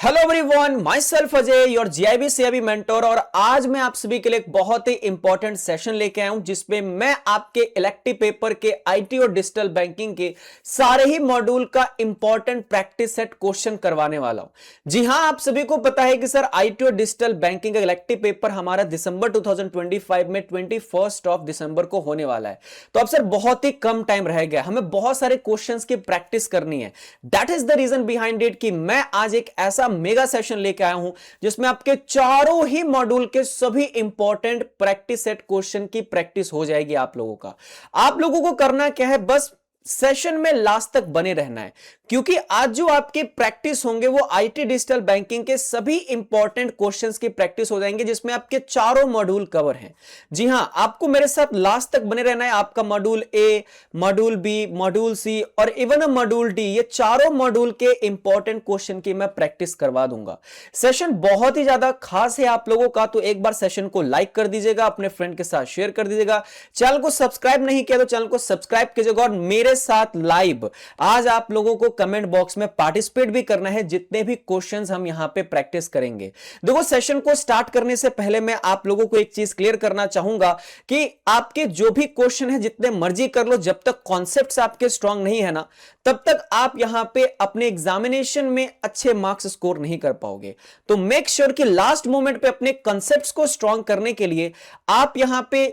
Hello everyone, my self Ajay, your GIB CIB mentor. और आज मैं आप सभी के लिए एक बहुत ही इंपॉर्टेंट सेशन लेके आया हूं जिसमें मैं आपके इलेक्टिव पेपर के आईटी और डिजिटल बैंकिंग के सारे ही मॉड्यूल का इंपॉर्टेंट प्रैक्टिस सेट क्वेश्चन करवाने वाला हूं। जी हां, आप सभी को पता है कि सर आईटी और डिजिटल बैंकिंग का इलेक्टिव पेपर हमारा दिसंबर 2025 में 21 दिसंबर को होने वाला है। तो अब सर बहुत ही कम टाइम रह गया, हमें बहुत सारे क्वेश्चन की प्रैक्टिस करनी है। That is the reason behind it कि मैं आज एक ऐसा मेगा सेशन लेके आया हूं जिसमें आपके चारों ही मॉड्यूल के सभी इंपॉर्टेंट प्रैक्टिस सेट क्वेश्चन की प्रैक्टिस हो जाएगी। आप लोगों का, आप लोगों को करना क्या है, बस सेशन में लास्ट तक बने रहना है, क्योंकि आज जो आपके प्रैक्टिस होंगे वो आईटी डिजिटल बैंकिंग के सभी इंपॉर्टेंट क्वेश्चंस की प्रैक्टिस हो जाएंगे जिसमें आपके चारों मॉड्यूल कवर हैं। जी हां, आपको मेरे साथ लास्ट तक बने रहना है। आपका module A, module B, module C और इवन मॉड्यूल डी, ये चारों मॉड्यूल के इंपॉर्टेंट क्वेश्चन की मैं प्रैक्टिस करवा दूंगा। सेशन बहुत ही ज्यादा खास है आप लोगों का, तो एक बार सेशन को लाइक कर दीजिएगा, अपने फ्रेंड के साथ शेयर कर दीजिएगा। चैनल को सब्सक्राइब नहीं किया तो चैनल को सब्सक्राइब कीजिएगा और मेरे साथ लाइव आज आप लोगों को कमेंट बॉक्स में पार्टिसिपेट भी करना है जितने भी क्वेश्चंस हम यहां पे प्रैक्टिस करेंगे। देखो, सेशन को स्टार्ट करने से पहले मैं आप लोगों को एक चीज क्लियर करना चाहूंगा कि आपके जो भी क्वेश्चन है जितने मर्जी कर लो, जब तक कॉन्सेप्ट्स आपके स्ट्रांग नहीं है ना, तब तक आप यहां पे अपने एग्जामिनेशन में अच्छे मार्क्स स्कोर नहीं कर पाओगे। तो मेक श्योर कि लास्ट मोमेंट पे अपने कॉन्सेप्ट्स को स्ट्रांग करने के लिए आप यहां पे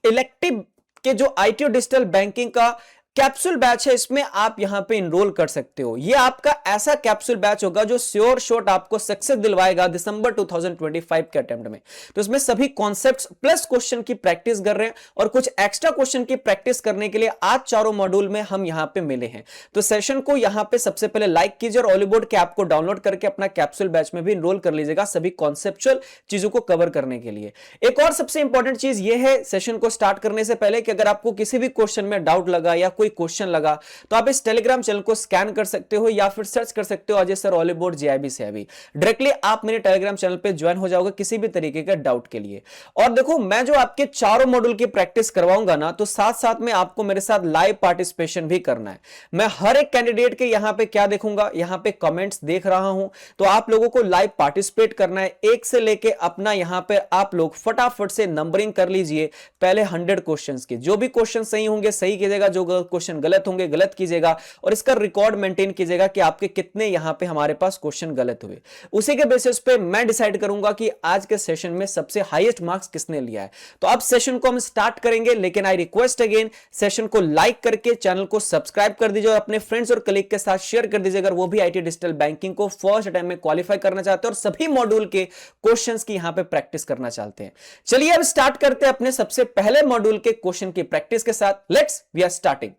इलेक्टिव के जो आईटी और डिजिटल बैंकिंग का कैप्सूल बैच है, इसमें आप यहां पे इनरोल कर सकते हो। ये आपका ऐसा कैप्सूल बैच होगा जो श्योर शॉट आपको सक्सेस दिलवाएगा दिसंबर 2025 के अटेम्प्ट में। तो इसमें सभी कॉन्सेप्ट्स प्लस क्वेश्चन की प्रैक्टिस कर रहे हैं और कुछ एक्स्ट्रा क्वेश्चन की प्रैक्टिस करने के लिए आज चारों मॉड्यूल में हम यहां पे मिले हैं। तो सेशन को यहां पे सबसे पहले लाइक कीजिए और ऑलीबोर्ड के ऐप को डाउनलोड करके अपना कैप्सूल बैच में भी इनरोल कर लीजिएगा सभी कॉन्सेप्चुअल चीजों को कवर करने के लिए। एक और सबसे इंपॉर्टेंट चीज यह है सेशन को स्टार्ट करने से पहले कि अगर आपको किसी भी क्वेश्चन में डाउट लगा या कोई क्वेश्चन लगा तो आप इस टेलीग्राम चैनल को स्कैन कर सकते हो या फिर सर्च कर सकते हो Ajay sir ऑलीबोर्ड GIB CIB. Directly आप मेरे टेलीग्राम चैनल पे ज्वाइन हो जाओगे किसी भी तरीके का डाउट के लिए। और देखो, मैं जो आपके चारों मॉड्यूल की प्रैक्टिस करवाऊंगा ना, तो साथ साथ में आपको मेरे साथ लाइव पार्टिसिपेशन भी करना है। मैं हर एक कैंडिडेट के यहां पे क्या देखूंगा, यहां पे कमेंट्स देख रहा हूं, तो आप लोगों को लाइव पार्टिसिपेट करना है। एक से लेके अपना यहां पे आप लोग फटाफट से नंबरिंग कर लीजिए पहले 100 क्वेश्चंस की। जो भी क्वेश्चन सही होंगे सही कीजिएगा, जो क्वेश्चन गलत होंगे गलत कीजिएगा और इसका रिकॉर्ड मेंटेन कीजिएगा कि आपके कितने यहां पे हमारे पास क्वेश्चन गलत हुए। उसी के बेसिस पे मैं डिसाइड करूंगा कि आज के सेशन में सबसे हाईएस्ट मार्क्स किसने लिया है। तो अब सेशन को हम स्टार्ट करेंगे, लेकिन आई रिक्वेस्ट अगेन, सेशन को लाइक करके चैनल को सब्सक्राइब कर दीजिए और अपने फ्रेंड्स और कलीग के साथ शेयर कर दीजिए अगर वो भी आईटी डिजिटल बैंकिंग को फर्स्ट टाइम में क्वालिफाई करना चाहते हैं और सभी मॉड्यूल के क्वेश्चंस की यहां पे प्रैक्टिस करना चाहते हैं। चलिए अब स्टार्ट करते हैं अपने सबसे पहले मॉड्यूल के क्वेश्चन की प्रैक्टिस के साथ। Let's we are starting.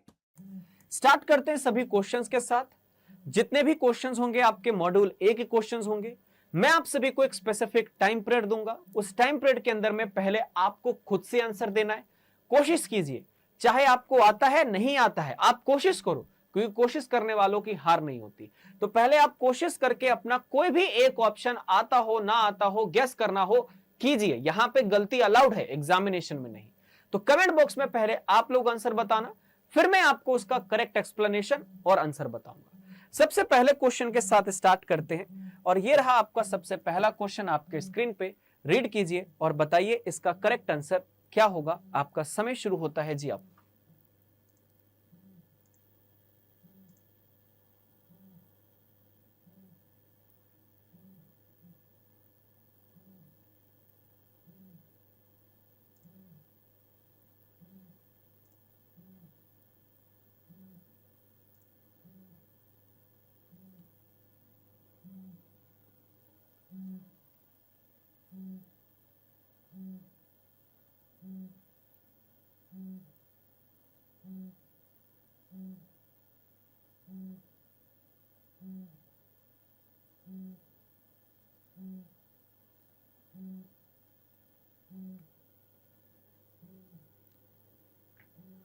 Start करते हैं सभी क्वेश्चंस के साथ। जितने भी क्वेश्चंस होंगे आपके मॉड्यूल ए के क्वेश्चंस होंगे। मैं आप सभी को एक स्पेसिफिक टाइम पीरियड दूंगा। उस टाइम पीरियड के अंदर में पहले आपको खुद से आंसर देना है। कोशिश कीजिए, चाहे आपको आता है नहीं आता है, आप कोशिश करो, क्योंकि कोशिश करने वालों की हार नहीं होती। तो पहले आप कोशिश करके अपना कोई भी एक ऑप्शन आता हो ना आता हो, गेस करना हो, कीजिए। यहां पे गलती अलाउड है, एग्जामिनेशन में नहीं। तो कमेंट बॉक्स में पहले आप लोग आंसर बताना, फिर मैं आपको उसका करेक्ट एक्सप्लेनेशन और आंसर बताऊंगा। सबसे पहले क्वेश्चन के साथ स्टार्ट करते हैं और ये रहा आपका सबसे पहला क्वेश्चन आपके स्क्रीन पे। रीड कीजिए और बताइए इसका करेक्ट आंसर क्या होगा। आपका समय शुरू होता है जी। आप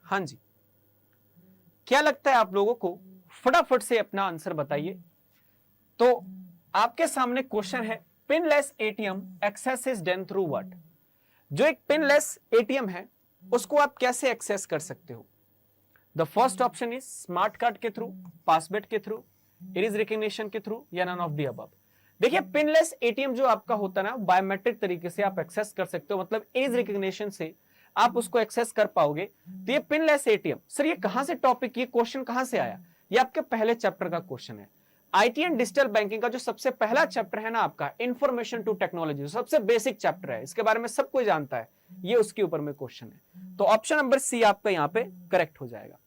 हाँ जी, क्या लगता है आप लोगों को? फटाफट से अपना आंसर बताइए। तो आपके सामने क्वेश्चन है, pinless ATM access is done through what? जो एक पिनलेस एटीएम है उसको आप कैसे एक्सेस कर सकते हो? The first option is smart card के थ्रू, पासवर्ड के थ्रू, इरेज रिकग्निशन के थ्रू या नन ऑफ द अबव। देखिए पिनलेस एटीएम जो आपका होता है ना, बायोमेट्रिक तरीके से आप एक्सेस कर सकते हो, मतलब एज रिकग्निशन से आप उसको एक्सेस कर पाओगे। तो ये पिनलेस एटीएम, सर ये कहां से टॉपिक, ये क्वेश्चन कहां से आया? ये आपके पहले चैप्टर का क्वेश्चन है। आईटी एंड डिजिटल बैंकिंग का जो सबसे पहला चैप्टर है ना आपका, इंफॉर्मेशन टू टेक्नोलॉजी, सबसे बेसिक चैप्टर है, इसके बारे में सब कोई जानता है, ये उसके ऊपर में क्वेश्चन है। तो ऑप्शन नंबर सी आपका यहां पे करेक्ट हो जाएगा।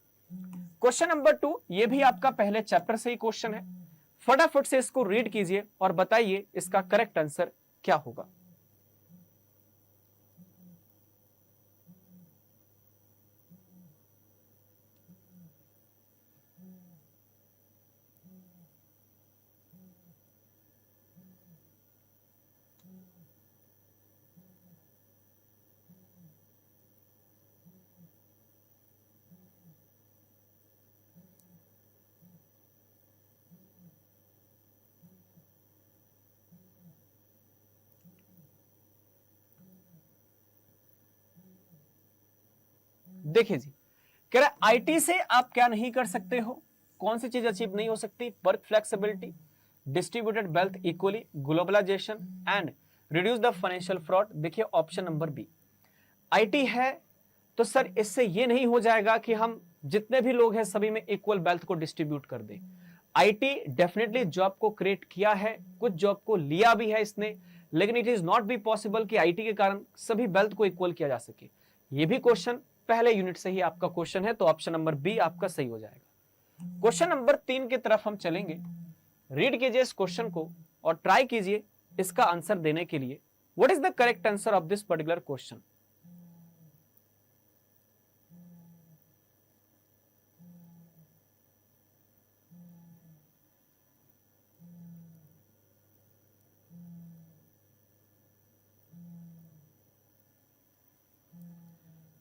क्वेश्चन नंबर 2, ये भी आपका पहले चैप्टर से ही क्वेश्चन है। फटाफट से इसको रीड कीजिए और बताइए इसका करेक्ट आंसर क्या होगा। देखिए जी, कह रहा आईटी से आप क्या नहीं कर सकते हो, कौन सी चीज अचीव नहीं हो सकती? Work flexibility, distributed wealth equally, globalization and reduce the financial fraud. देखिए ऑप्शन नंबर बी, आईटी है तो सर इससे ये नहीं हो जाएगा कि हम जितने भी लोग हैं सभी में इक्वल वेल्थ को डिस्ट्रीब्यूट कर दें। आईटी डेफिनेटली जॉब को क्रिएट किया है, कुछ जॉब को लिया भी है इसने, लेकिन it is not be possible कि आईटी के कारण सभी वेल्थ को इक्वल किया जा सके। ये भी क्वेश्चन पहले यूनिट से ही आपका क्वेश्चन है, तो ऑप्शन नंबर बी आपका सही हो जाएगा। क्वेश्चन नंबर 3 की तरफ हम चलेंगे। रीड कीजिए इस क्वेश्चन को और ट्राई कीजिए इसका आंसर देने के लिए। What is the correct answer of this particular question?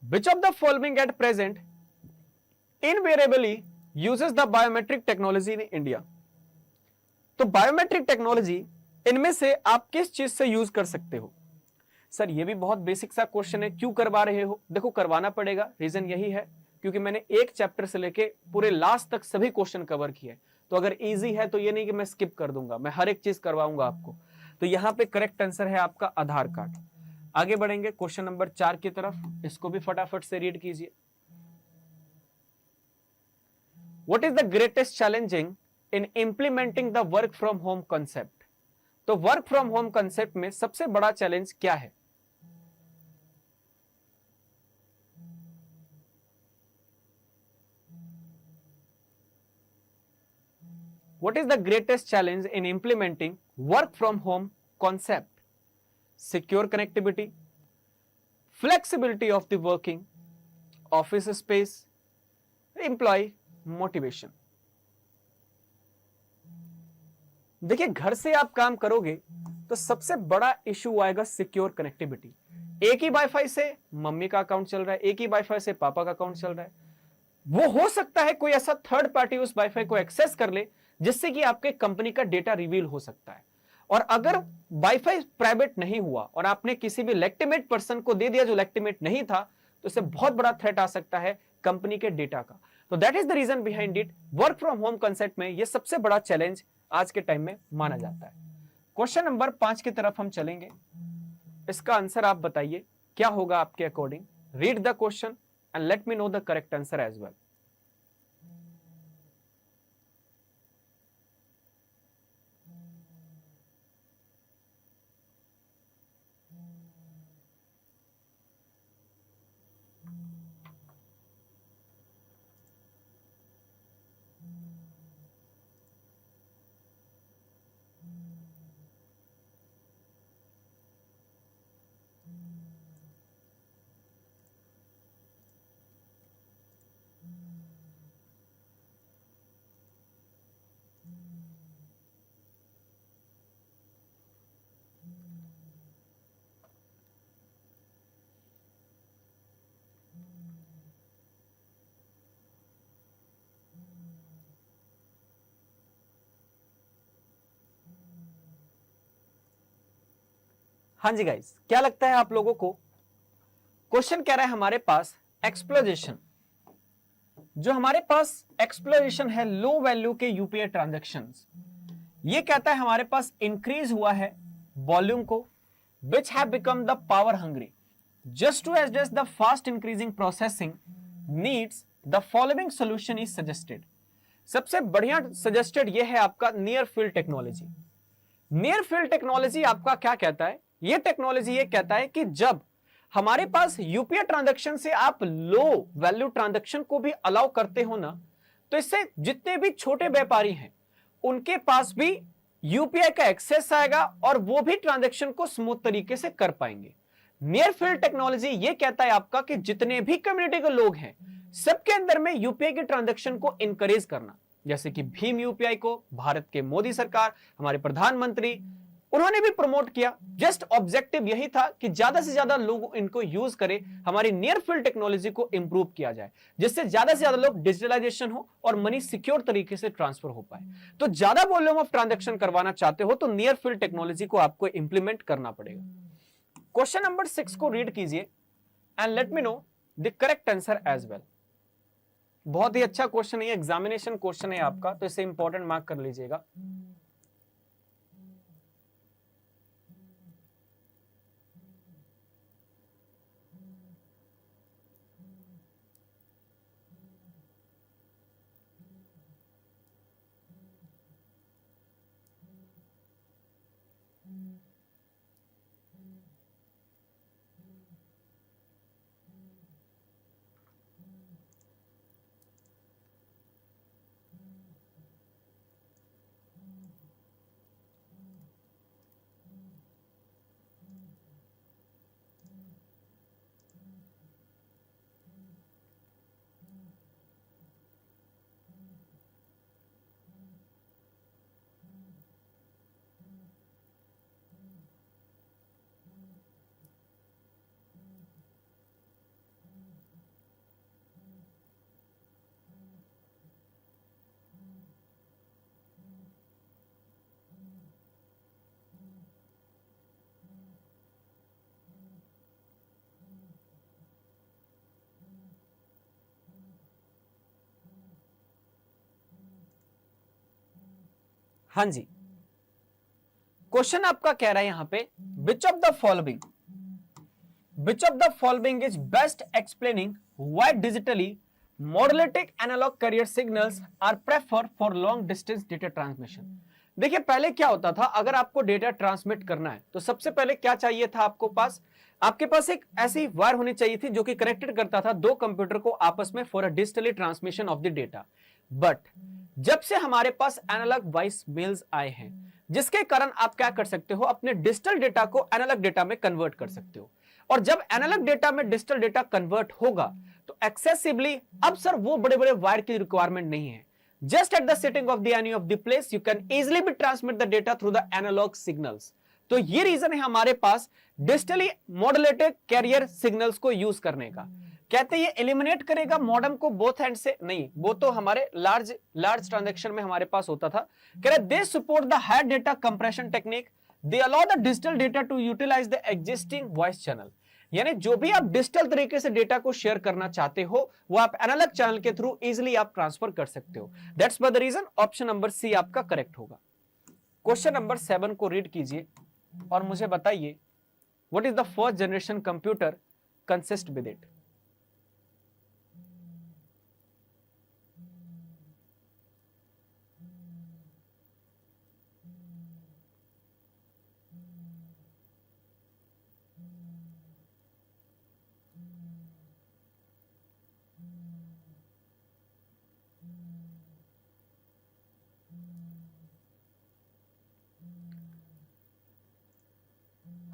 Which of the following at present invariably uses the biometric technology in India? तो बायोमेट्रिक टेक्नोलॉजी इनमें से आप किस चीज से यूज कर सकते हो? सर ये भी बहुत बेसिक सा क्वेश्चन है, क्यों करवा रहे हो? देखो करवाना पड़ेगा, रीजन यही है क्योंकि मैंने एक चैप्टर से लेके पूरे लास्ट तक सभी क्वेश्चन कवर किए। तो अगर इजी है तो ये नहीं कि मैं स्किप कर दूंगा, मैं हर एक चीज करवाऊंगा आपको। तो यहां पे करेक्ट आंसर है आपका आधार कार्ड। आगे बढ़ेंगे क्वेश्चन नंबर 4 की तरफ, इसको भी फटाफट से रीड कीजिए। What is the greatest challenging in implementing the work from home concept? तो वर्क फ्रॉम होम कॉन्सेप्ट में सबसे बड़ा चैलेंज क्या है? What is the greatest challenge in implementing work from home concept? Secure connectivity, flexibility of the working, office space, employee motivation. देखिए घर से आप काम करोगे तो सबसे बड़ा इशू आएगा सिक्योर कनेक्टिविटी। एक ही वाईफाई से मम्मी का अकाउंट चल रहा है, एक ही वाईफाई से पापा का अकाउंट चल रहा है। वो हो सकता है कोई ऐसा थर्ड पार्टी उस वाईफाई को एक्सेस कर ले जिससे कि आपके कंपनी का डेटा रिवील हो सकता है। और अगर वाईफाई प्राइवेट नहीं हुआ और आपने किसी भी लेजिटिमेट पर्सन को दे दिया जो लेजिटिमेट नहीं था, तो इससे बहुत बड़ा थ्रेट आ सकता है कंपनी के डेटा का। तो that is the reason behind it, work from home concept में यह सबसे बड़ा चैलेंज आज के टाइम में माना जाता है। क्वेश्चन नंबर 5 की तरफ हम चलेंगे। इसका आंसर आप बताइए क्या होगा आपके according. Read the question and let me know the correct answer as well. हाँ जी गाइस, क्या लगता है आप लोगों को? क्वेश्चन कह रहा है हमारे पास एक्सप्लोरेशन, जो हमारे पास एक्सप्लोरेशन है लो वैल्यू के यूपीआई ट्रांजैक्शंस, ये कहता है हमारे पास इंक्रीज हुआ है वॉल्यूम को, which have become the power hungry. Just to address the fast increasing processing needs, the following solution is suggested. सबसे बढ़िया सजेस्टेड ये है आपका near field technology. Near field technology आपका क्या कहता है? ये टेक्नोलॉजी ये कहता है कि जब हमारे पास यूपीआई ट्रांजैक्शन से आप लो वैल्यू ट्रांजैक्शन को भी अलाउ करते हो ना, तो इससे जितने भी छोटे व्यापारी हैं उनके पास भी यूपीआई का एक्सेस आएगा और वो भी ट्रांजैक्शन को स्मूथ तरीके से कर पाएंगे। नियर फील्ड टेक्नोलॉजी ये कहता है आपका कि जितने भी कम्युनिटी के लोग हैं सबके अंदर में यूपीआई के ट्रांजैक्शन को इंकरेज करना, जैसे कि भीम यूपीआई को भारत के मोदी सरकार, हमारे प्रधानमंत्री, उन्होंने भी प्रमोट किया। जस्ट ऑब्जेक्टिव यही था कि ज्यादा से ज्यादा लोग इनको यूज करें, हमारी नियर फील्ड टेक्नोलॉजी को इंप्रूव किया जाए, जिससे ज्यादा से ज्यादा लोग डिजिटलाइजेशन हो और मनी सिक्योर तरीके से ट्रांसफर हो पाए। तो ज्यादा वॉल्यूम ऑफ ट्रांजैक्शन करवाना चाहते हो तो नियर फील्ड टेक्नोलॉजी को आपको इंप्लीमेंट करना पड़ेगा। क्वेश्चन नंबर 6 को रीड कीजिए and let me know the correct answer as well. बहुत ही अच्छा क्वेश्चन है, एग्जामिनेशन क्वेश्चन है आपका, तो इसे इंपॉर्टेंट मार्क कर लीजिएगा। हाँ जी, क्वेश्चन आपका कह रहा है यहां पे which of the following is best explaining why digitally modulated analogue carrier signals are prefer for long distance data transmission. देखिए पहले क्या होता था, अगर आपको डेटा ट्रांसमिट करना है तो सबसे पहले क्या चाहिए था आपके पास एक ऐसी वायर होनी चाहिए थी जो कि कनेक्टेड करता था दो कंप्यूटर को आपस में for a digitally transmission of the data. But जब से हमारे पास एनालॉग वॉइस मेल्स आए हैं, जिसके कारण आप क्या कर सकते हो, अपने डिजिटल डेटा को एनालॉग डेटा में कन्वर्ट कर सकते हो। और जब एनालॉग डेटा में डिजिटल डेटा कन्वर्ट होगा तो एक्सेसिबली अब सर वो बड़े बड़े वायर की रिक्वायरमेंट नहीं है। Just at the sitting of the any of the place you can easily be transmit the data through the analogue signals. तो ये रीजन है हमारे पास डिजिटली मॉड्यूलेटेड कैरियर सिग्नल्स को यूज करने का। कहते हैं ये एलिमिनेट करेगा मॉडेम को बोथ एंड से, नहीं, वो तो हमारे लार्ज ट्रांजैक्शन में हमारे पास होता था। कह रहे they support the higher data compression technique, they allow the digital data to utilize the existing voice channel. यानी जो भी आप डिजिटल तरीके से डेटा को शेयर करना चाहते हो वो आप एनालॉग चैनल के थ्रू इजिली आप ट्रांसफर कर सकते हो। That's the reason option number C आपका करेक्ट होगा। क्वेश्चन नंबर 7 को रीड कीजिए और मुझे बताइए what is the first generation computer consist with it.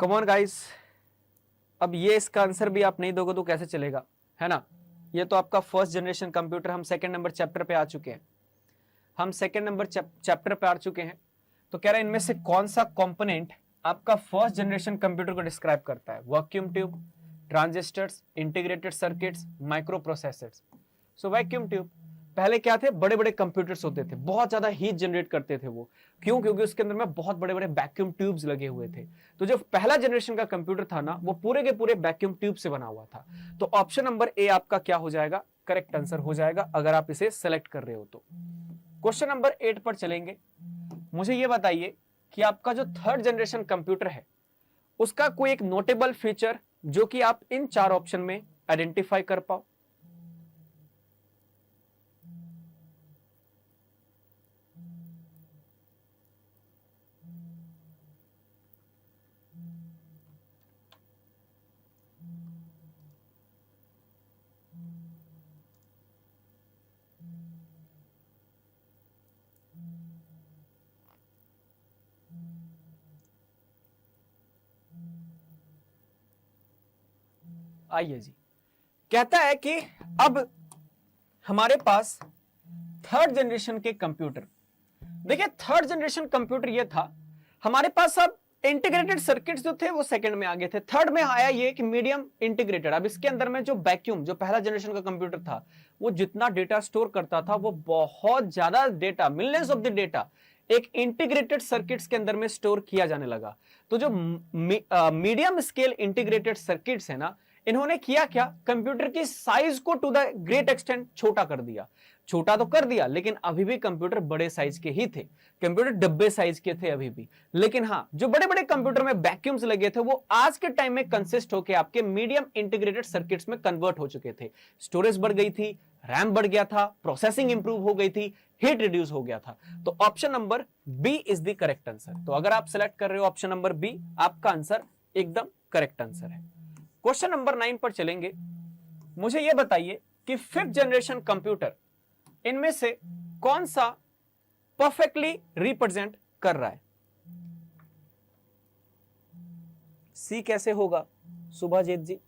Come on guys, अब ये इसका आंसर भी आप नहीं दोगे तो कैसे चलेगा, है ना। ये तो आपका फर्स्ट जनरेशन कंप्यूटर, हम सेकंड नंबर चैप्टर पे आ चुके हैं, तो कह रहे हैं इनमें से कौन सा कंपोनेंट आपका फर्स्ट जनरेशन कंप्यूटर को डिस्क्राइब करता है। Vacuum tube, transistors, integrated circuits, microprocessors. So vacuum tube पहले क्या थे, बड़े बड़े कंप्यूटर्स होते थे, बहुत ज्यादा हीट जनरेट करते थे वो, क्यों, क्योंकि उसके अंदर में बहुत बड़े बड़े वैक्यूम ट्यूब्स लगे हुए थे। तो जो पहला जनरेशन का कंप्यूटर था ना वो पूरे के पूरे वैक्यूम ट्यूब से बना हुआ था। तो ऑप्शन नंबर ए आपका क्या हो जाएगा, करेक्ट आंसर हो जाएगा अगर आप इसे सेलेक्ट कर रहे हो तो। क्वेश्चन नंबर 8 पर चलेंगे। मुझे ये बताइए कि आपका जो थर्ड जनरेशन कंप्यूटर है उसका कोई एक नोटेबल फीचर जो कि आप इन चार ऑप्शन में आइडेंटिफाई कर पाओ। आइए जी, कहता है कि अब हमारे पास थर्ड जनरेशन के कंप्यूटर, देखिए थर्ड जनरेशन कंप्यूटर ये था, हमारे पास अब इंटीग्रेटेड सर्किट्स जो थे वो सेकंड में आ गए थे। थर्ड में आया ये कि मीडियम इंटीग्रेटेड। अब इसके अंदर में जो वैक्यूम, जो पहला जनरेशन का कंप्यूटर था, वो जितना डेटा स्टोर करता था वो बहुत ज्यादा data, millions of the data एक इंटीग्रेटेड सर्किट्स के अंदर में स्टोर किया जाने लगा। तो जो मीडियम स्केल इंटीग्रेटेड सर्किट्स है ना, इन्होंने किया क्या, कंप्यूटर की साइज को टू द ग्रेट एक्सटेंट छोटा कर दिया। छोटा तो कर दिया, लेकिन अभी भी कंप्यूटर बड़े साइज के ही थे, कंप्यूटर डब्बे साइज के थे अभी भी। लेकिन हाँ, जो बड़े बड़े कंप्यूटर में वैक्यूम्स लगे थे वो आज के टाइम में कंसिस्ट होकर आपके मीडियम इंटीग्रेटेड सर्किट्स में कन्वर्ट हो चुके थे। स्टोरेज बढ़ गई थी, रैम बढ़ गया था, प्रोसेसिंग इंप्रूव हो गई थी, हीट रिड्यूस हो गया था। तो option number B is the correct answer. तो अगर आप सिलेक्ट कर रहे हो ऑप्शन नंबर बी, आपका आंसर एकदम करेक्ट आंसर है। क्वेश्चन नंबर 9 पर चलेंगे। मुझे यह बताइए कि फिफ्थ जनरेशन कंप्यूटर इनमें से कौन सा परफेक्टली रिप्रेजेंट कर रहा है। सी कैसे होगा सुभाजीत जी?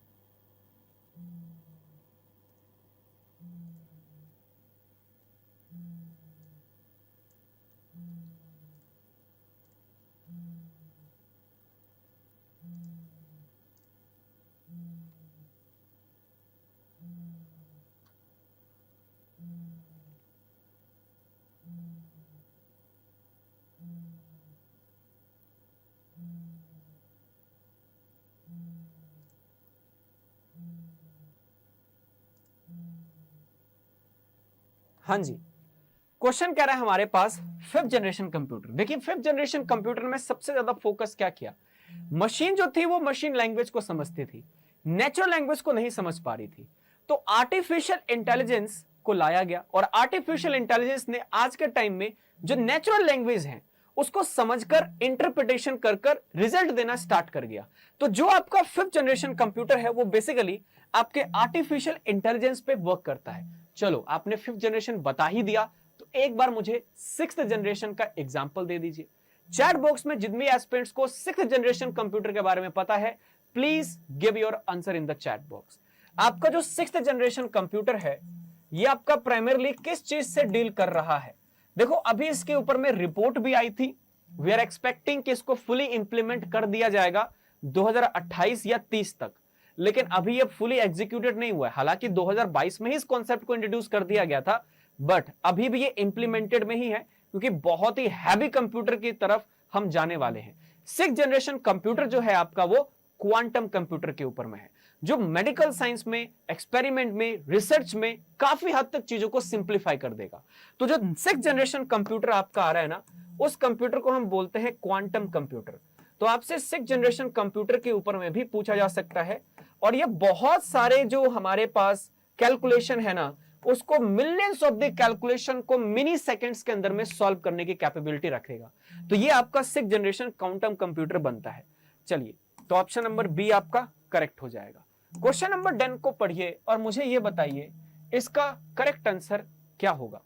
हाँ जी, क्वेश्चन कह रहा है हमारे पास फिफ्थ जनरेशन कंप्यूटर। देखिए फिफ्थ जनरेशन कंप्यूटर में सबसे ज्यादा फोकस क्या किया, मशीन जो थी वो मशीन लैंग्वेज को समझती थी, नेचुरल लैंग्वेज को नहीं समझ पा रही थी। तो आर्टिफिशियल इंटेलिजेंस को लाया गया और आर्टिफिशियल इंटेलिजेंस ने आज के टाइम में जो नेचुरल लैंग्वेज है उसको समझकर इंटरप्रिटेशन कर कर रिजल्ट देना स्टार्ट कर गया। तो जो आपका फिफ्थ जनरेशन कंप्यूटर है वो बेसिकली आपके आर्टिफिशियल इंटेलिजेंस पे वर्क करता है। चलो आपने फिफ्थ जनरेशन बता ही दिया, तो एक बार मुझे सिक्स्थ जनरेशन का एग्जांपल दे दीजिए। चैट बॉक्स में जितने एस्पिरेंट्स को सिक्स्थ जनरेशन कंप्यूटर के बारे में पता है, please give your answer in the chat box. आपका जो सिक्स्थ जनरेशन कंप्यूटर है ये आपका प्राइमरली किस चीज से डील कर रहा है? देखो अभी इसके ऊपर में रिपोर्ट भी आई थी, वी आर एक्सपेक्टिंग कि इसको फुली इंप्लीमेंट कर दिया जाएगा 2028 या 30 तक, लेकिन अभी ये फुली एग्जीक्यूटेड नहीं हुआ है। हालांकि 2022 में ही इस कॉन्सेप्ट को इंट्रोड्यूस कर दिया गया था, बट अभी भी ये इंप्लीमेंटेड में ही है, क्योंकि बहुत ही हैवी कंप्यूटर की तरफ हम जाने वाले हैं। सिक्स्थ जनरेशन कंप्यूटर जो है आपका वो क्वांटम कंप्यूटर के ऊपर में है, जो मेडिकल साइंस में, एक्सपेरिमेंट में, रिसर्च में काफी हद तक चीजों को सिंप्लीफाई कर देगा। तो जो सिक्स्थ जनरेशन कंप्यूटर आपका आ रहा है ना, उस कंप्यूटर को हम बोलते हैं क्वांटम कंप्यूटर। तो आपसे सिक्स्थ जनरेशन कंप्यूटर के ऊपर में भी पूछा जा सकता है, और ये बहुत सारे जो हमारे पास कैलकुलेशन है ना, उसको मिलियंस ऑफ द कैलकुलेशन को मिनी सेकंड्स के अंदर में सॉल्व करने की कैपेबिलिटी रखेगा। तो ये आपका सिक्स्थ जनरेशन क्वांटम कंप्यूटर बनता है। चलिए, तो ऑप्शन नंबर बी आपका करेक्ट हो जाएगा। क्वेश्चन नंबर 10 को पढ़िए और मुझे यह बताइए इसका करेक्ट आंसर क्या होगा।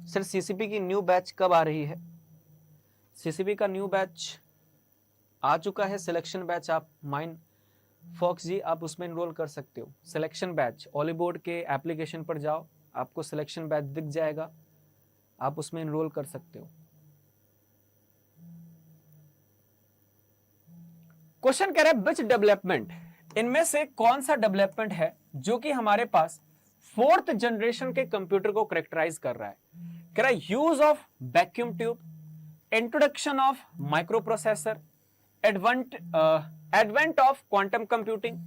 सर सीसीपी की न्यू बैच कब आ रही है? सीसीपी का न्यू बैच आ चुका है, सिलेक्शन बैच। आप माइन फॉक्स जी आप उसमें एनरोल कर सकते हो। सिलेक्शन बैच ऑलीबोर्ड के एप्लीकेशन पर जाओ, आपको सिलेक्शन बैच दिख जाएगा, आप उसमें एनरोल कर सकते हो। क्वेश्चन कह रहा है विच डेवलपमेंट, इनमें से कौन सा डेवलपमेंट है जो कि हमारे पास फोर्थ जनरेशन के कंप्यूटर को करेक्टराइज कर रहा है। कह रहा है use of vacuum tube, introduction of micro processor, advent of quantum computing,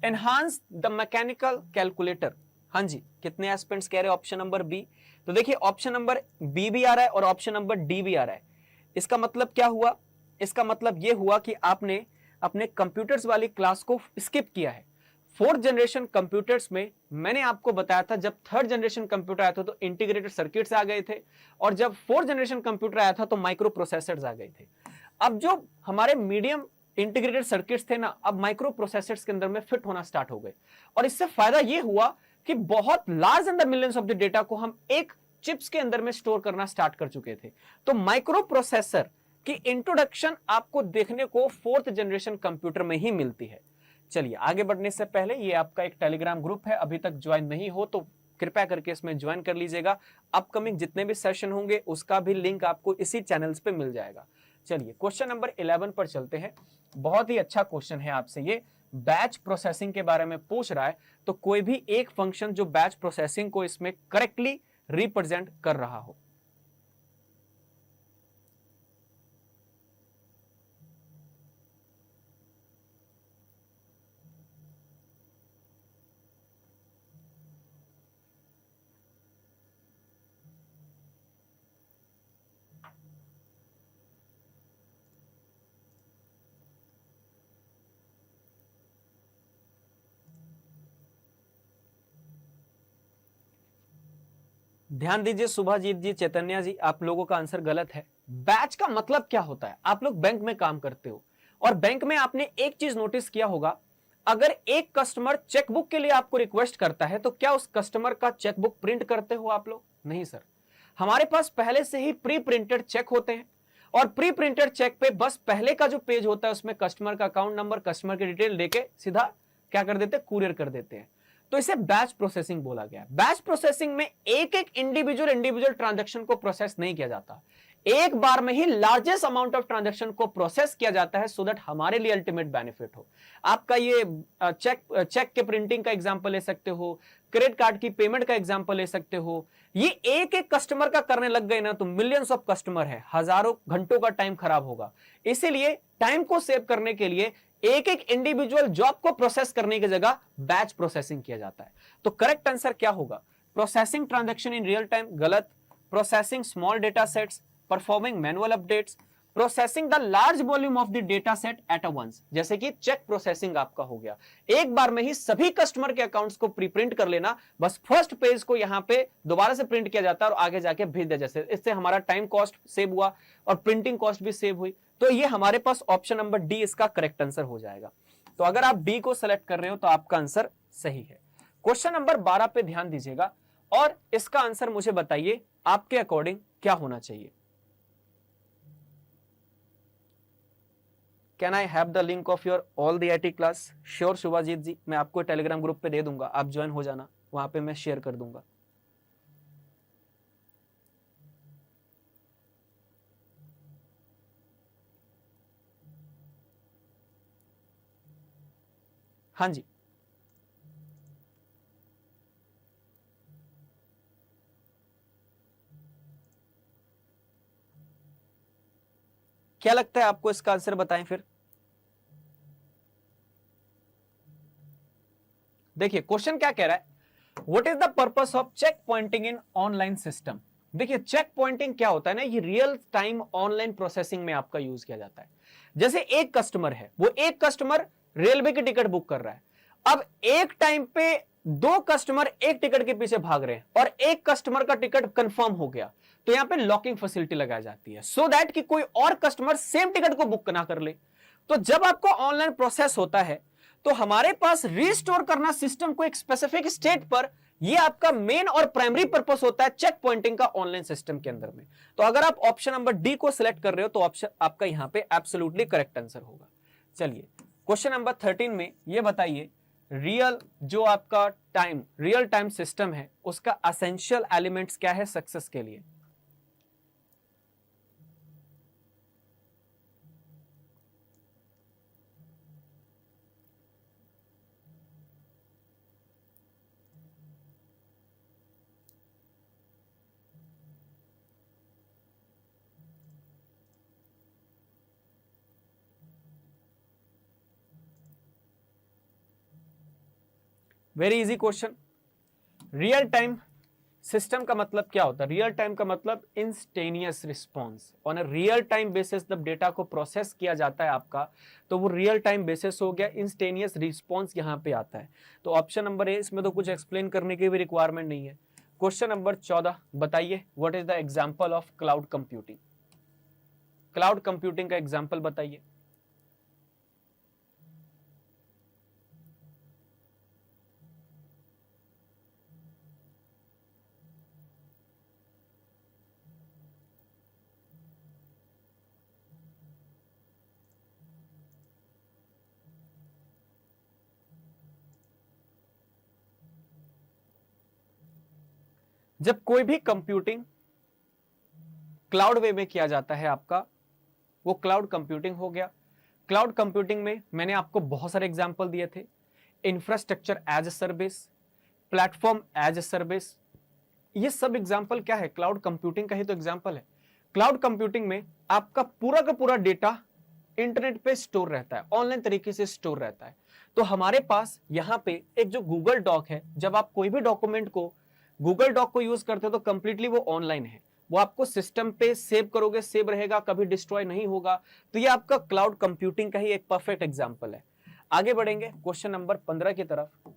enhance the mechanical calculator. हाँ जी, कितने एस्पिरेंट्स कह रहे हैं ऑप्शन नंबर बी? तो देखिए ऑप्शन नंबर बी भी आ रहा है और ऑप्शन नंबर डी भी आ रहा है। इसका मतलब क्या हुआ? इसका मतलब यह हुआ कि आपने अपने कंप्यूटर्स वाली क्लास को स्किप किया है। फोर्थ जनरेशन कंप्यूटर्स में मैंने आपको बताया था, जब थर्ड जनरेशन कंप्यूटर आया था तो इंटीग्रेटेड सर्किट्स आ गए थे, और जब फोर्थ जनरेशन कंप्यूटर आया था तो माइक्रो प्रोसेसर्स आ गए थे। अब जो हमारे मीडियम इंटीग्रेटेड सर्किट्स थे ना, अब माइक्रो प्रोसेसर्स के अंदर में फिट होना स्टार्ट हो गए, और इससे फायदा यह हुआ कि बहुत large and the millions of the data को हम एक चिप्स के अंदर में स्टोर करना स्टार्ट कर चुके थे। तो माइक्रो प्रोसेसर की इंट्रोडक्शन आपको देखने को फोर्थ जनरेशन कंप्यूटर में ही मिलती है। चलिए आगे बढ़ने से पहले, ये आपका एक टेलीग्राम ग्रुप है, अभी तक ज्वाइन नहीं हो तो कृपया करके इसमें ज्वाइन कर लीजिएगा। अपकमिंग जितने भी सेशन होंगे उसका भी लिंक आपको इसी चैनल्स पे मिल जाएगा। चलिए क्वेश्चन नंबर 11 पर चलते हैं। बहुत ही अच्छा क्वेश्चन है, आपसे ये बैच प्रोसेसिंग के बारे में पूछ रहा है। तो कोई भी एक फंक्शन जो बैच प्रोसेसिंग को इसमें करेक्टली रिप्रेजेंट कर रहा हो। ध्यान दीजिए सुभाजीत जी, चैतन्या जी, आप लोगों का आंसर गलत है। बैच का मतलब क्या होता है? आप लोग बैंक में काम करते हो और बैंक में आपने एक चीज नोटिस किया होगा, अगर एक कस्टमर चेकबुक के लिए आपको रिक्वेस्ट करता है तो क्या उस कस्टमर का चेकबुक प्रिंट करते हो आप लोग? नहीं सर, हमारे पास पहले से ही प्री प्रिंटेड चेक होते हैं, और प्री प्रिंटेड चेक पे बस पहले का जो पेज होता है उसमें कस्टमर का अकाउंट नंबर, कस्टमर की डिटेल लेके सीधा क्या कर देते हैं, कुरियर कर देते हैं। तो इसे बैच प्रोसेसिंग बोला गया। बैच प्रोसेसिंग में एक एक इंडिविजुअल ट्रांजैक्शन को प्रोसेस नहीं किया जाता, एक बार में ही लार्जेस्ट अमाउंट ऑफ ट्रांजैक्शन को प्रोसेस किया जाता है, सो दैट हमारे लिए अल्टीमेट बेनिफिट हो। आपका ये चेक के प्रिंटिंग का एग्जांपल ले सकते हो, क्रेडिट कार्ड की पेमेंट का एग्जांपल ले सकते हो। ये एक एक कस्टमर का करने लग गए ना तो मिलियंस ऑफ कस्टमर है, हजारों घंटों का टाइम खराब होगा। इसीलिए टाइम को सेव करने के लिए एक एक इंडिविजुअल जॉब को प्रोसेस करने की जगह बैच प्रोसेसिंग किया जाता है। तो करेक्ट आंसर क्या होगा? Processing transaction in real time, गलत। Processing small data sets, performing manual updates, processing the large volume of the data set at a once, जैसे कि चेक प्रोसेसिंग आपका हो गया, एक बार में ही सभी कस्टमर के अकाउंट्स को प्री प्रिंट कर लेना, बस फर्स्ट पेज को यहां पे दोबारा से प्रिंट किया जाता है और आगे जाके भेज दिया, जैसे इससे हमारा टाइम कॉस्ट सेव हुआ और प्रिंटिंग कॉस्ट भी सेव हुई। तो ये हमारे पास ऑप्शन नंबर डी इसका करेक्ट आंसर हो जाएगा। तो अगर आप डी को सेलेक्ट कर रहे हो तो आपका आंसर सही है। क्वेश्चन नंबर 12 पे ध्यान दीजिएगा और इसका आंसर मुझे बताइए आपके अकॉर्डिंग क्या होना चाहिए। Can I have the link of your all the IT class? Sure Shubhajit ji, मैं आपको टेलीग्राम ग्रुप पे दे दूंगा, आप ज्वाइन हो जाना, वहां पे मैं शेयर कर दूंगा। हाँ जी, क्या लगता है आपको इसका आंसर बताएं फिर। देखिए क्वेश्चन क्या कह रहा है, what is the purpose of checkpointing in online system. देखिए चेक पॉइंटिंग क्या होता है ना, ये रियल टाइम ऑनलाइन प्रोसेसिंग में आपका यूज किया जाता है। जैसे एक कस्टमर है, वो एक कस्टमर रेलवे की टिकट बुक कर रहा है, अब एक टाइम पे दो कस्टमर एक टिकट के पीछे भाग रहे हैं और एक कस्टमर का टिकट कंफर्म हो गया, तो यहां पे लॉकिंग फैसिलिटी लगाई जाती है, सो दैट कि कोई और कस्टमर सेम टिकट को बुक ना कर ले। तो जब आपको ऑनलाइन प्रोसेस होता है तो हमारे पास रिस्टोर करना सिस्टम को एक स्पेसिफिक स्टेट पर, यह आपका मेन और प्राइमरी पर्पस होता है चेक पॉइंटिंग का ऑनलाइन सिस्टम के अंदर में। तो अगर आप ऑप्शन नंबर डी को सिलेक्ट कर रहे हो तो ऑप्शन आपका यहां पे एब्सोल्युटली करेक्ट आंसर होगा। चलिए क्वेश्चन नंबर 13 में यह बताइए, रियल जो आपका टाइम रियल टाइम सिस्टम है उसका एसेंशियल एलिमेंट्स क्या है सक्सेस के लिए। Very easy question, real time system का मतलब क्या होता है? रियल टाइम का मतलब instantaneous response. On a real time basis जब डेटा को प्रोसेस किया जाता है आपका, तो वो रियल टाइम बेसिस हो गया, इंस्टेनियस रिस्पॉन्स यहां पे आता है। तो ऑप्शन नंबर ए, इसमें तो कुछ एक्सप्लेन करने की भी रिक्वायरमेंट नहीं है। क्वेश्चन नंबर 14 बताइए, what is the example of cloud computing? Cloud computing का एग्जांपल बताइए। जब कोई भी कंप्यूटिंग क्लाउड वे में किया जाता है आपका, वो क्लाउड कंप्यूटिंग हो गया। क्लाउड कंप्यूटिंग में मैंने आपको बहुत सारे एग्जांपल दिए थे। Infrastructure as a service, platform as a service, ये सब एग्जांपल क्या है? क्लाउड कंप्यूटिंग का ही तो एग्जांपल है। क्लाउड कंप्यूटिंग में आपका पूरा का पूरा डेटा इंटरनेट पे स्टोर रहता है, ऑनलाइन तरीके से स्टोर रहता है। तो हमारे पास यहां पे एक जो गूगल डॉक है, जब आप कोई भी डॉक्यूमेंट को गूगल डॉक को यूज करते हो तो कंप्लीटली वो ऑनलाइन है, वो आपको सिस्टम पे सेव करोगे, सेव रहेगा, कभी डिस्ट्रॉय नहीं होगा। तो ये आपका क्लाउड कंप्यूटिंग का ही एक परफेक्ट एग्जांपल है। आगे बढ़ेंगे क्वेश्चन नंबर 15 की तरफ।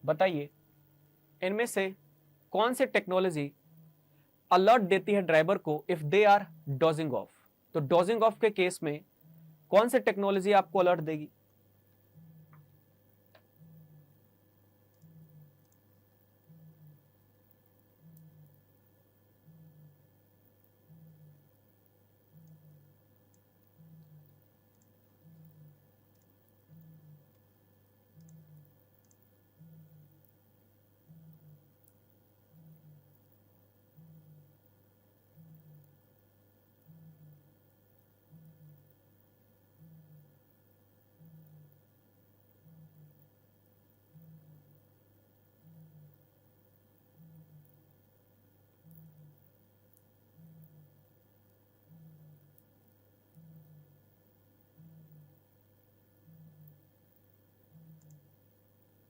बताइए, इनमें से कौन सी टेक्नोलॉजी अलर्ट देती है ड्राइवर को if they are dozing off? तो डोजिंग ऑफ के केस में कौन सी टेक्नोलॉजी आपको अलर्ट देगी?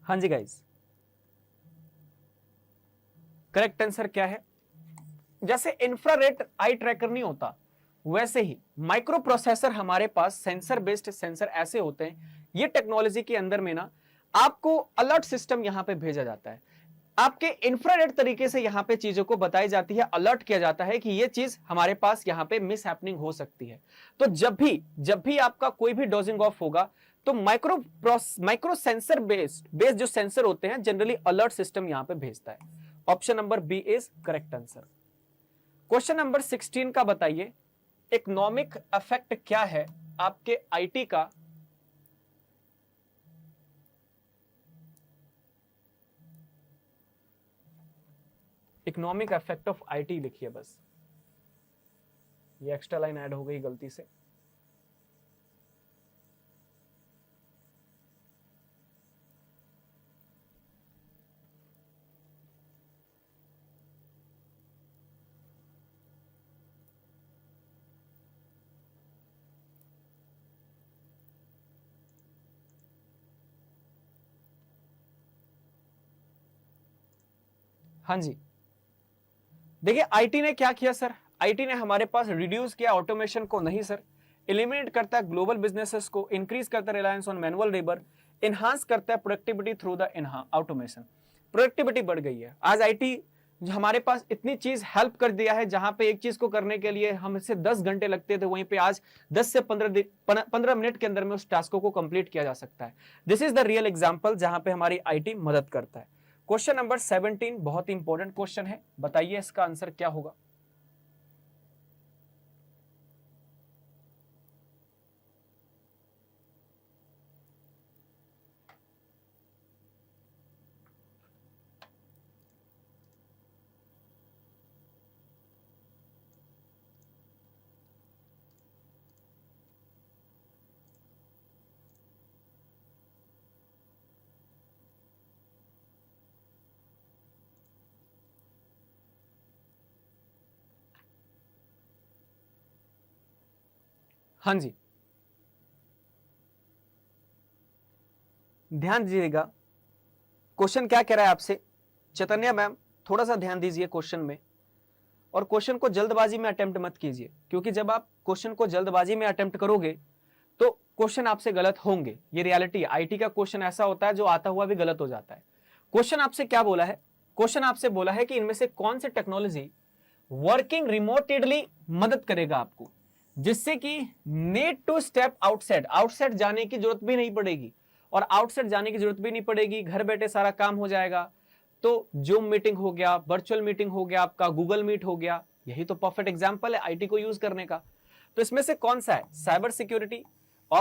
हाँ जी गाइस, करेक्ट आंसर क्या है? जैसे इंफ्रारेड आई ट्रैकर नहीं होता, वैसे ही माइक्रो प्रोसेसर हमारे पास सेंसर बेस्ड सेंसर ऐसे होते हैं। ये टेक्नोलॉजी के अंदर में ना आपको अलर्ट सिस्टम यहां पे भेजा जाता है, आपके इंफ्रारेड तरीके से यहां पे चीजों को बताई जाती है, अलर्ट किया जाता है कि ये चीज हमारे पास यहां पे मिस हैपनिंग हो सकती है। तो जब भी आपका कोई भी डोजिंग ऑफ होगा, तो माइक्रो सेंसर बेस्ड जो सेंसर होते हैं, जनरली अलर्ट सिस्टम यहां पे भेजता है। Option number B is correct answer. Question number 16 का बताइए, इकोनॉमिक इफेक्ट क्या है आपके आईटी का? इकोनॉमिक इफेक्ट ऑफ आईटी लिखिए बस, ये एक्स्ट्रा लाइन ऐड हो गई गलती से। हाँ जी, देखिए आईटी ने क्या किया सर? आईटी ने हमारे पास रिड्यूस किया ऑटोमेशन को, नहीं सर, एलिमिनेट करता है ग्लोबल बिजनेसेस को, इंक्रीज करता है reliance on manual labour, enhance करता है productivity through the automation. Productivity बढ़ गई है। आज आईटी हमारे पास इतनी चीज हेल्प कर दिया है, जहां पे एक चीज को करने के लिए हमसे 10 घंटे लगते थे, वहीं पे आज 10 से 15 मिनट के अंदर में उस टास्कों को कंप्लीट किया जा सकता है। This is the real example जहां पे हमारी आईटी मदद करता है। क्वेश्चन नंबर 17 बहुत ही इंपॉर्टेंट क्वेश्चन है, बताइए इसका आंसर क्या होगा? हाँ जी, ध्यान दीजिएगा, क्वेश्चन क्या कह रहा है आपसे? चैतन्या मैम थोड़ा सा ध्यान दीजिए क्वेश्चन में, और क्वेश्चन को जल्दबाजी में अटेम्प्ट मत कीजिए, क्योंकि जब आप क्वेश्चन को जल्दबाजी में अटेम्प्ट करोगे तो क्वेश्चन आपसे गलत होंगे। ये रियलिटी है, आईटी का क्वेश्चन ऐसा होता है जो आता हुआ भी गलत हो जाता है। क्वेश्चन आपसे क्या बोला है? क्वेश्चन आपसे बोला है कि इनमें से कौन सी टेक्नोलॉजी वर्किंग रिमोटेडली मदद करेगा आपको, जिससे कि need to step outside, outside जाने की जरूरत भी नहीं पड़ेगी, और आउटसाइड जाने की जरूरत भी नहीं पड़ेगी, घर बैठे सारा काम हो जाएगा। तो जूम मीटिंग हो गया, वर्चुअल मीटिंग हो गया, आपका गूगल मीट हो गया, यही तो परफेक्ट एग्जांपल है आईटी को यूज करने का। तो इसमें से कौन सा है? Cyber security,